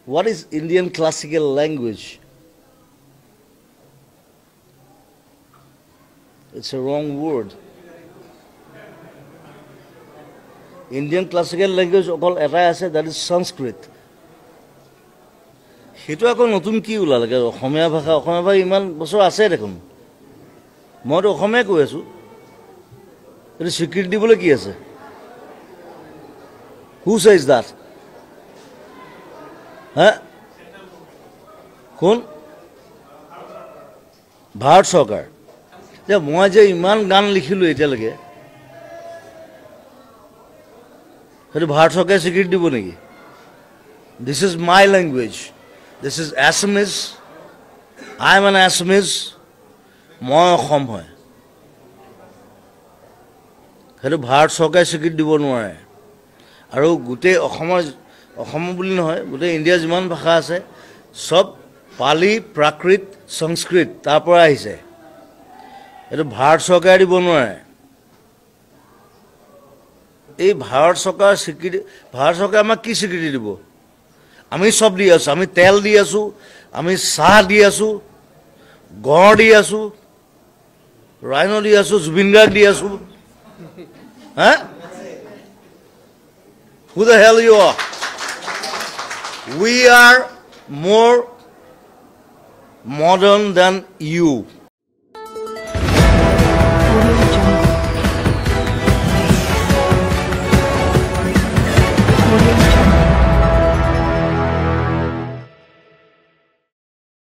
What is Indian classical language? It's a wrong word. Indian classical language অকল এটাই আছে, that is Sanskrit. সেইটো আকৌ নতুন কি ওলালে অসমীয়া ভাষা ইমান বছৰ আছে দেখোন। মইতো অসমীয়া কৈ আছো, এইটো স্বীকৃতি দিবলৈ কি আছে? Who says that? কোন? ভাৰত চৰকাৰ। মই যে ইমান গান লিখিলোঁ এতিয়ালৈকে, সেইটো ভাৰত চৰকাৰে স্বীকৃতি দিব নেকি? This is my language. This is Assamese. I am an Assamese. মই অসম হয়, সেইটো ভাৰত চৰকাৰে স্বীকৃতি দিব নোৱাৰে। আৰু গোটেই অসম বুলি নহয়, গোটেই ইণ্ডিয়াৰ যিমান ভাষা আছে চব পালি, প্ৰাকৃত, সংস্কৃত তাৰ পৰা আহিছে। এইটো ভাৰত চৰকাৰে দিব নোৱাৰে। এই ভাৰত চৰকাৰ স্বীকৃতি, ভাৰত চৰকাৰে আমাক কি স্বীকৃতি দিব? আমি চব দি আছোঁ, আমি তেল দি আছোঁ, আমি চাহ দি আছোঁ, গড় দি আছোঁ, ৰাইন দি আছোঁ, জুবিন গাৰ্গ দি আছোঁ। Who the hell you are? We are more modern than you.